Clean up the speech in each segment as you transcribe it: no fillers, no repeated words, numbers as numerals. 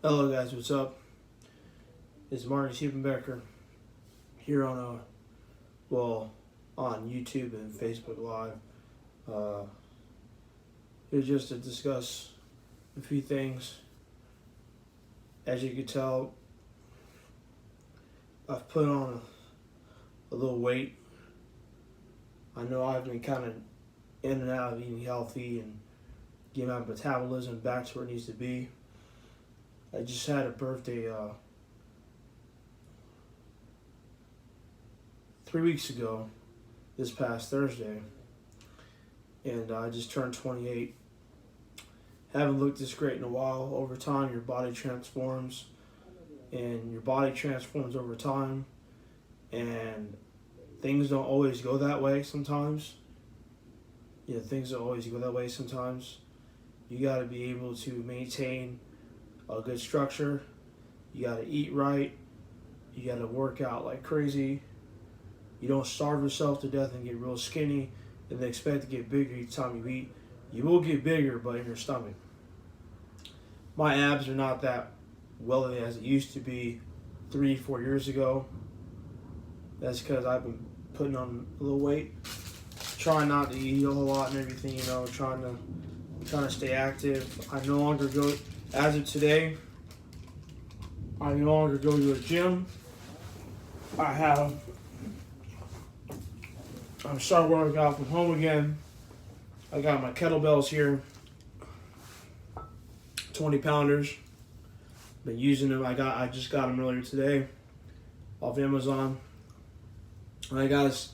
Hello guys, what's up? It's Martin Siebenbecker here on YouTube and Facebook Live. Uh, Here just to discuss a few things. As you can tell, I've put on a little weight. I know I've been kind of in and out of eating healthy and getting my metabolism back to where it needs to be. I just had a birthday 3 weeks ago, this past Thursday, and I just turned 28. Haven't looked this great in a while. Over time, your body transforms, over time, and things don't always go that way sometimes. Things don't always go that way sometimes. You got to be able to maintain a good structure. You got to eat right. You got to work out like crazy. You don't starve yourself to death and get real skinny and then expect to get bigger each time you eat. You will get bigger, but in your stomach. My abs are not that welly as it used to be 3-4 years ago. That's because I've been putting on a little weight, trying not to eat a whole lot and everything. Trying to stay active. I no longer go. As of today, I no longer go to a gym. I'm starting working out from home again. I got my kettlebells here, 20 pounders. Been using them. I just got them earlier today off Amazon. And I got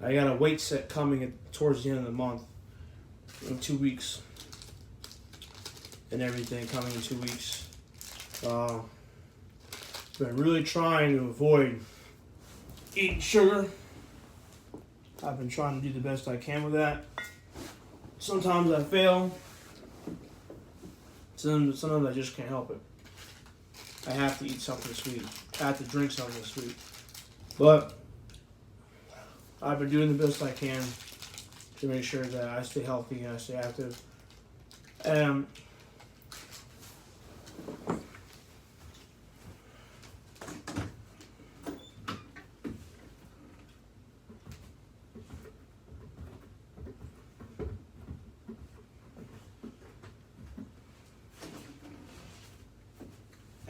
a weight set coming towards the end of the month in 2 weeks. And everything coming in 2 weeks. Been really trying to avoid eating sugar. I've been trying to do the best I can with that. Sometimes I fail. Sometimes I just can't help it. I have to eat something sweet. I have to drink something sweet. But I've been doing the best I can to make sure that I stay healthy and I stay active.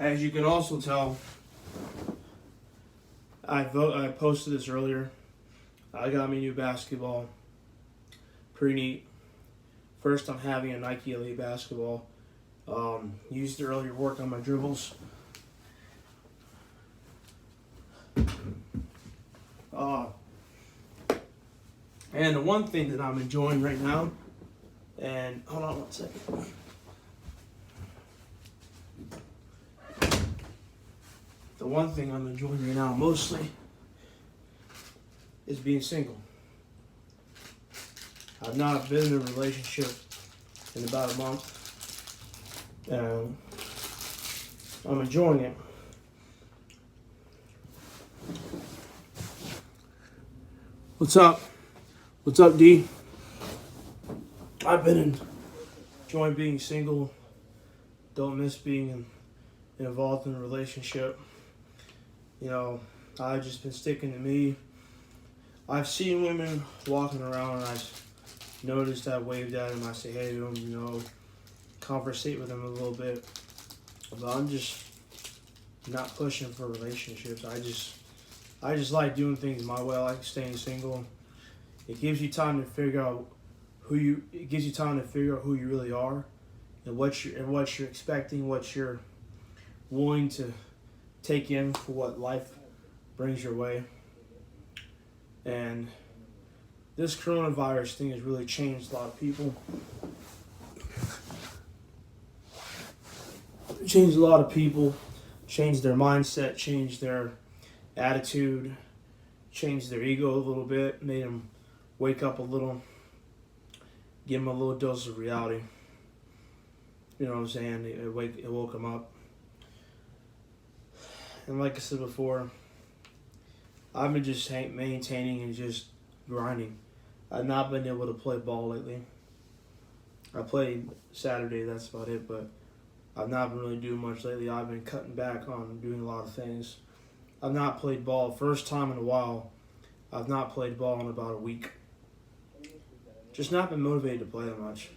As you can also tell, I posted this earlier. I got me new basketball. Pretty neat. First, I'm having a Nike Elite basketball. Used it earlier to work on my dribbles. And the one thing that I'm enjoying right now, and hold on one second. The one thing I'm enjoying right now mostly is being single. I've not been in a relationship in about a month. And I'm enjoying it. What's up? What's up, D? I've been enjoying being single. Don't miss being involved in a relationship. I've just been sticking to me. I've seen women walking around and I've noticed I waved at them. I say hey to them, conversate with them a little bit. But I'm just not pushing for relationships. I just like doing things my way. I like staying single. It gives you time to figure out who you really are and what you're expecting, what you're willing to take in for what life brings your way. And this coronavirus thing has really changed a lot of people. Changed their mindset, changed their attitude, changed their ego a little bit, made them wake up a little, give them a little dose of reality. You know what I'm saying? It woke them up. And like I said before, I've been just maintaining and just grinding. I've not been able to play ball lately. I played Saturday, that's about it, but I've not been really doing much lately. I've been cutting back on doing a lot of things. I've not played ball. First time in a while, I've not played ball in about a week. Just not been motivated to play that much.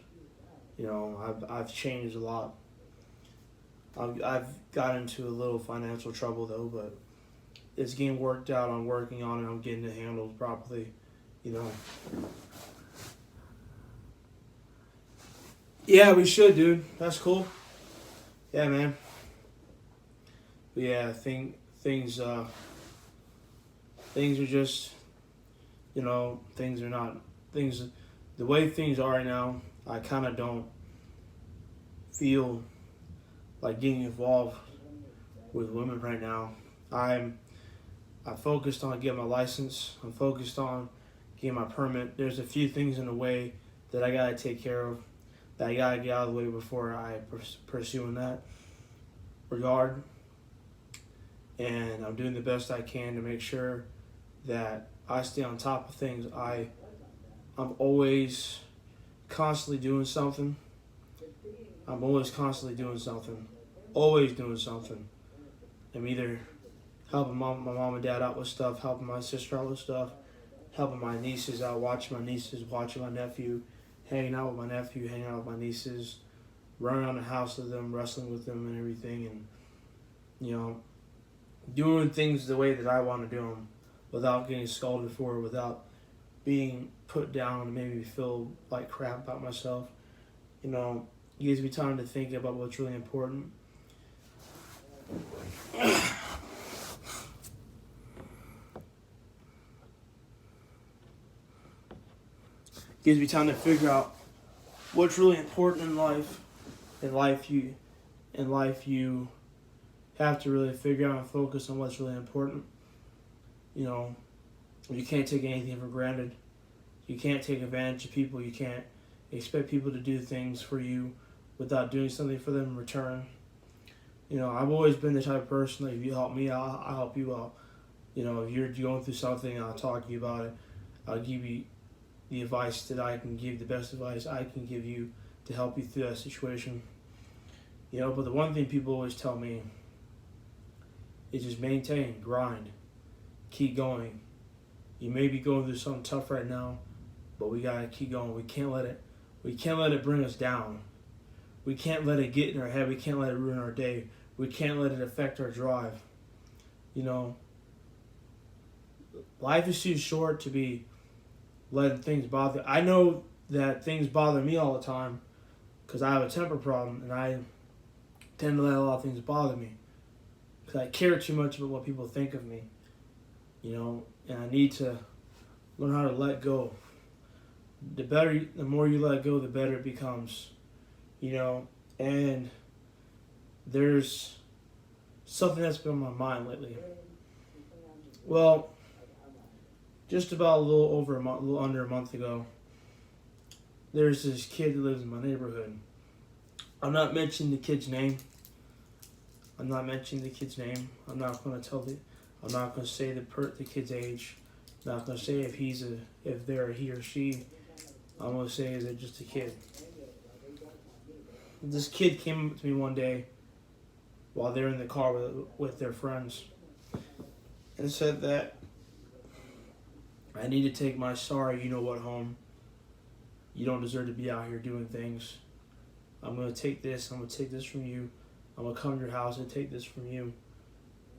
You know, I've changed a lot. I've got into a little financial trouble though, but it's getting worked out. I'm working on it. I'm getting it handled properly. You know. Yeah, we should, dude. That's cool. Yeah, man. But yeah, I think things are just, you know, things are not things. The way things are right now, I kind of don't feel like getting involved with women right now. I focused on getting my license. I'm focused on getting my permit. There's a few things in the way that I gotta take care of, that I gotta get out of the way before I pursue in that regard. And I'm doing the best I can to make sure that I stay on top of things. I'm always constantly doing something. I'm always constantly doing something. Always doing something. I'm either helping my mom and dad out with stuff, helping my sister out with stuff, helping my nieces out, watching my nieces, watching my nephew, hanging out with my nephew, hanging out with my nieces, running around the house with them, wrestling with them and everything, and, you know, doing things the way that I want to do them without getting scolded for it, without being put down and making me feel like crap about myself. You know, it gives me time to think about what's really important. Gives me time to figure out what's really important in life. In life you have to really figure out and focus on what's really important. You know, you can't take anything for granted. You can't take advantage of people. You can't expect people to do things for you without doing something for them in return. You know, I've always been the type of person that if you help me, I'll help you out. You know, if you're going through something, I'll talk to you about it. I'll give you the advice that I can give, the best advice I can give you to help you through that situation. You know, but the one thing people always tell me is just maintain, grind, keep going. You may be going through something tough right now, but we gotta keep going. We can't let it bring us down. We can't let it get in our head. We can't let it ruin our day. We can't let it affect our drive. You know, life is too short to be letting things bother. I know that things bother me all the time because I have a temper problem and I tend to let a lot of things bother me because I care too much about what people think of me. You know, and I need to learn how to let go. The more you let go, the better it becomes. You know, and there's something that's been on my mind lately. Well, just about a little under a month ago, there's this kid that lives in my neighborhood. I'm not mentioning the kid's name. I'm not going to say the kid's age. I'm not going to say if they're a he or she. I'm going to say is it just a kid. This kid came up to me one day while they were in the car with their friends and said that I need to take my sorry you-know-what home. You don't deserve to be out here doing things. I'm going to take this from you. I'm going to come to your house and take this from you.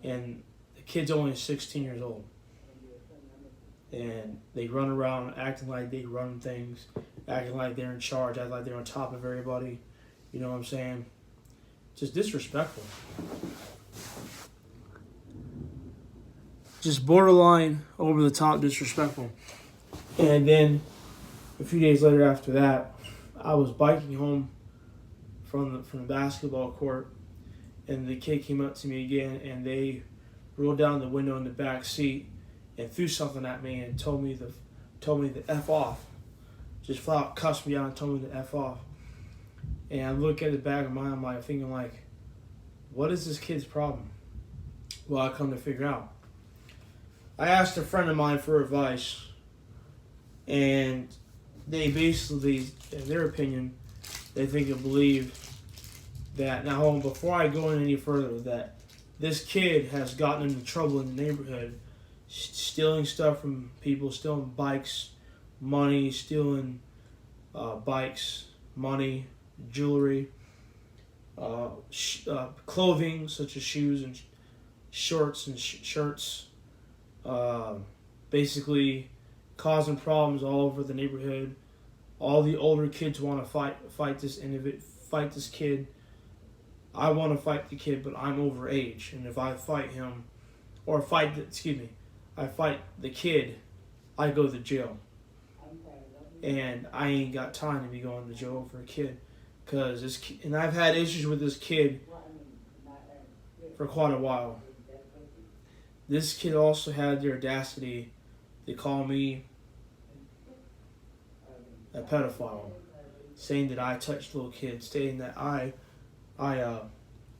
And the kid's only 16 years old. And they run around acting like they run things, acting like they're in charge, acting like they're on top of everybody. You know what I'm saying? Just disrespectful. Just borderline, over the top disrespectful. And then a few days later after that, I was biking home from the basketball court, and the kid came up to me again, and they rolled down the window in the back seat and threw something at me and told me to F off. Just flat out cussed me out and told me to F off. And I look at the back of my mind, thinking like, what is this kid's problem? Well, I come to figure out. I asked a friend of mine for advice, and they basically, in their opinion, they think and believe that now hold on, before I go in any further, that this kid has gotten into trouble in the neighborhood, stealing stuff from people, stealing bikes, money, stealing bikes, money, jewelry, clothing such as shoes and shorts and shirts, basically causing problems all over the neighborhood. All the older kids want to fight this kid. I want to fight the kid, but I'm over age, and if I fight him, or fight the kid, I go to jail, and I ain't got time to be going to jail for a kid, and I've had issues with this kid for quite a while. This kid also had the audacity to call me a pedophile, saying that I touch little kids, stating that I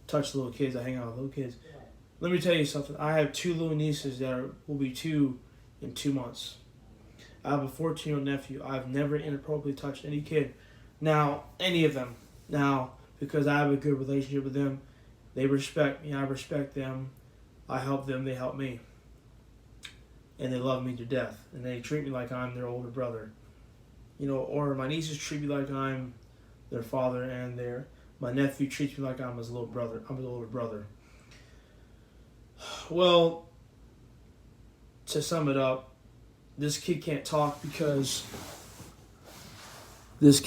touch little kids, I hang out with little kids. Let me tell you something. I have 2 little nieces that will be 2 in 2 months. I have a 14-year-old nephew. I've never inappropriately touched any kid. Now, any of them. Now, because I have a good relationship with them, they respect me, I respect them, I help them, they help me. And they love me to death. And they treat me like I'm their older brother. Or my nieces treat me like I'm their father, and my nephew treats me like I'm his little brother. I'm his older brother. Well, to sum it up, this kid can't talk because here's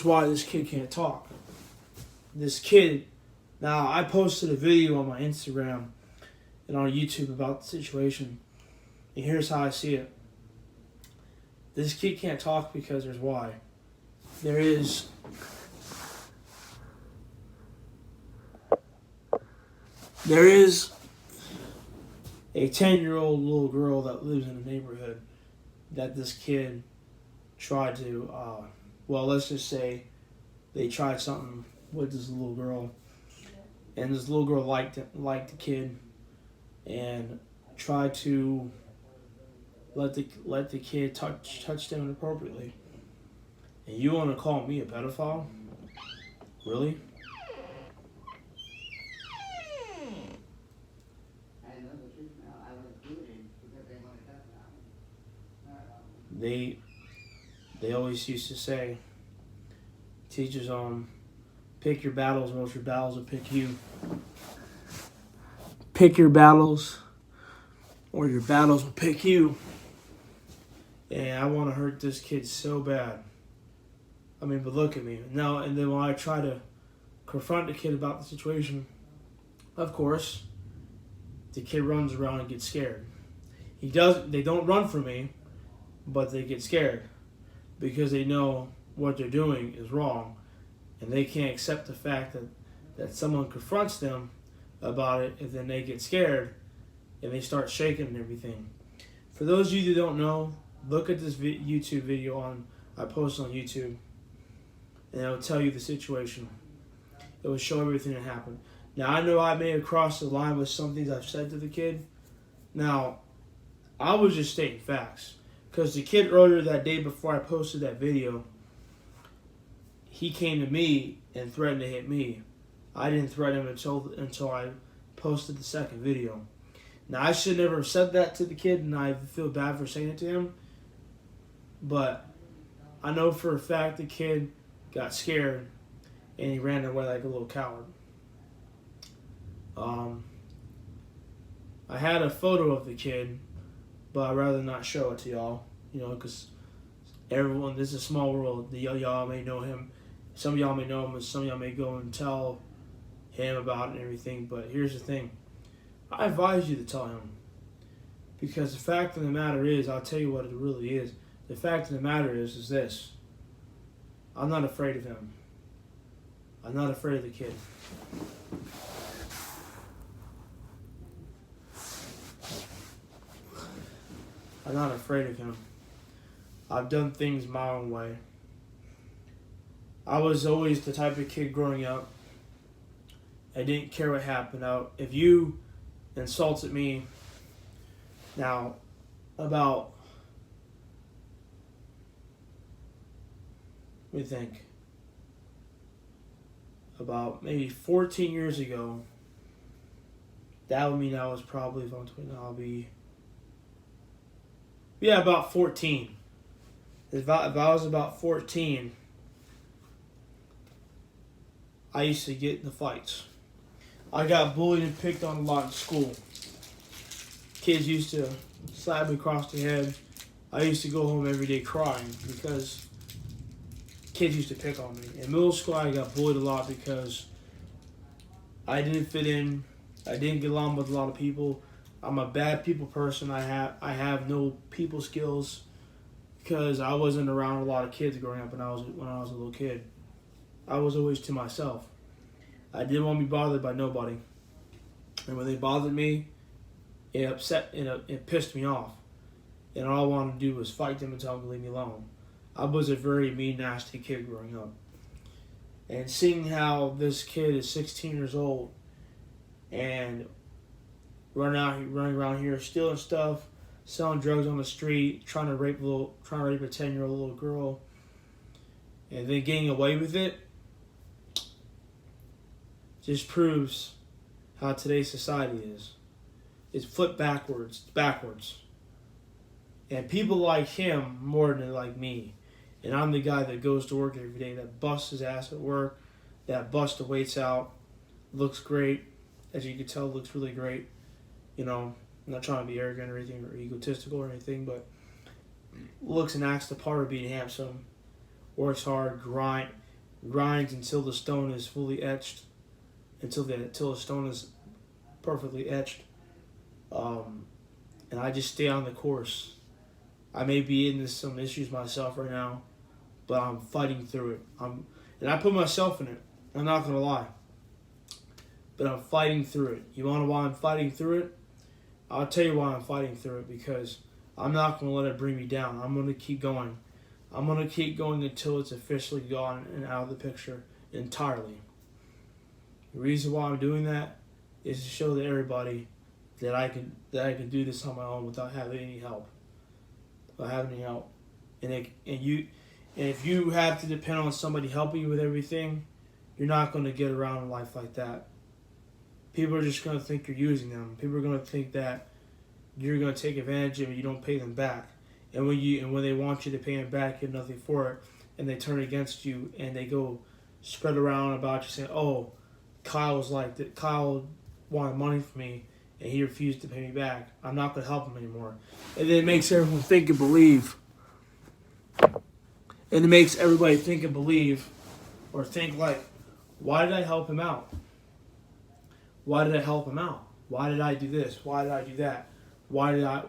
why this kid can't talk. This kid, now I posted a video on my Instagram and on YouTube about the situation, and here's how I see it. This kid can't talk because there's why. There is a 10-year-old little girl that lives in the neighborhood that this kid tried to, let's just say they tried something with this little girl, and this little girl liked the kid and tried to let the kid touch them inappropriately. And you want to call me a pedophile? Really? They always used to say, teachers, pick your battles or else your battles will pick you. Pick your battles or your battles will pick you. And I want to hurt this kid so bad. But look at me. Now, and then when I try to confront the kid about the situation, of course, the kid runs around and gets scared. They don't run from me, but they get scared because they know what they're doing is wrong, and they can't accept the fact that someone confronts them about it, and then they get scared and they start shaking and everything. For those of you that don't know, look at this YouTube video I posted on YouTube, and it'll tell you the situation. It will show everything that happened. Now, I know I may have crossed the line with some things I've said to the kid. Now, I was just stating facts. Because the kid earlier that day before I posted that video, he came to me and threatened to hit me. I didn't threaten him until I posted the second video. Now, I should never have said that to the kid, and I feel bad for saying it to him. But I know for a fact the kid got scared, and he ran away like a little coward. I had a photo of the kid, but I'd rather not show it to y'all, because this is a small world. Y'all may know him. Some of y'all may know him, and some of y'all may go and tell him about it and everything. But here's the thing. I advise you to tell him. Because the fact of the matter is, I'll tell you what it really is. The fact of the matter is this. I'm not afraid of him. I'm not afraid of the kid. I'm not afraid of him. I've done things my own way. I was always the type of kid growing up. I didn't care what happened. Now, if you insulted me, now, about, let me think. about maybe 14 years ago. That would mean I was probably, if I'm 20 now, I'll be, yeah, about 14. If I was about 14, I used to get in the fights. I got bullied and picked on a lot in school. Kids used to slap me across the head. I used to go home every day crying because kids used to pick on me. In middle school, I got bullied a lot because I didn't fit in. I didn't get along with a lot of people. I'm a bad people person. I have no people skills because I wasn't around a lot of kids growing up when I was a little kid. I was always to myself. I didn't want to be bothered by nobody. And when they bothered me, it upset and it pissed me off. And all I wanted to do was fight them and tell them to leave me alone. I was a very mean, nasty kid growing up. And seeing how this kid is 16 years old and running around here stealing stuff, selling drugs on the street, trying to rape a 10-year-old little girl, and then getting away with it, just proves how today's society is. It's flipped backwards. And people like him more than like me. And I'm the guy that goes to work every day, that busts his ass at work, that busts the weights out, looks great. As you can tell, looks really great. You know, I'm not trying to be arrogant or anything or egotistical or anything, but looks and acts the part of being handsome, works hard, grinds until the stone is fully etched, until the stone is perfectly etched. And I just stay on the course. I may be into some issues myself right now, but I'm fighting through it. And I put myself in it. I'm not going to lie. But I'm fighting through it. You want to know why I'm fighting through it? I'll tell you why I'm fighting through it, because I'm not going to let it bring me down. I'm going to keep going. I'm going to keep going until it's officially gone and out of the picture entirely. The reason why I'm doing that is to show to everybody that I can do this on my own without having any help. And if you have to depend on somebody helping you with everything, you're not going to get around in life like that. People are just going to think you're using them. People are going to think that you're going to take advantage of them and you don't pay them back. And when they want you to pay them back, you have nothing for it, and they turn against you and they go spread around about you saying, "Oh, Kyle was like that. Kyle wanted money from me and he refused to pay me back. I'm not going to help him anymore." And then it makes everyone think and believe. And it makes everybody think and believe, or think like, why did I help him out? Why did I help him out? Why did I do this? Why did I do that? Why did I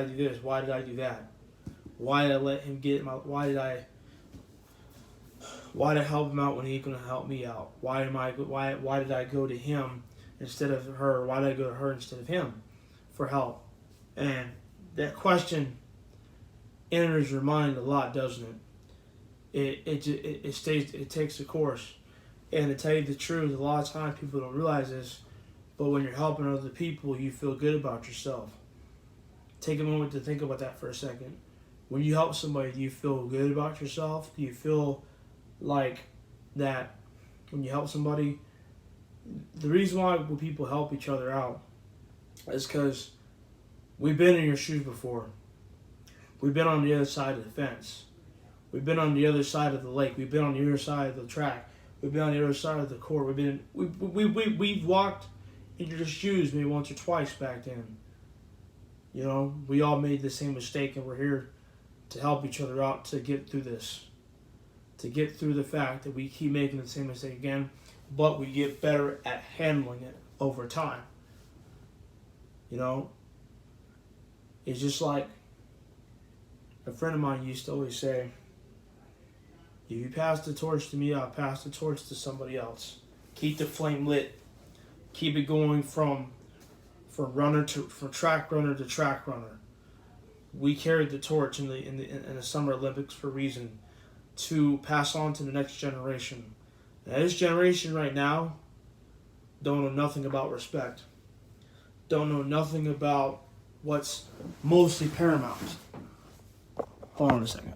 do this? Why did I do that? Why did I let him get my? Why did I help him out when he ain't gonna help me out? Why did I go to him instead of her? Why did I go to her instead of him for help? And that question enters your mind a lot, doesn't it? It takes a course. And to tell you the truth, a lot of times people don't realize this, but when you're helping other people, you feel good about yourself. Take a moment to think about that for a second. When you help somebody, do you feel good about yourself? Do you feel like that when you help somebody? The reason why people help each other out is because we've been in your shoes before. We've been on the other side of the fence. We've been on the other side of the lake. We've been on the other side of the track. We've been on the other side of the court. We've walked in your shoes maybe once or twice back then. You know, we all made the same mistake, and we're here to help each other out to get through this. To get through the fact that we keep making the same mistake again, but we get better at handling it over time. You know, it's just like a friend of mine used to always say, if you pass the torch to me, I'll pass the torch to somebody else. Keep the flame lit. Keep it going from track runner to track runner. We carried the torch in the Summer Olympics for a reason, to pass on to the next generation. Now, this generation right now don't know nothing about respect. Don't know nothing about what's mostly paramount. Hold on a second.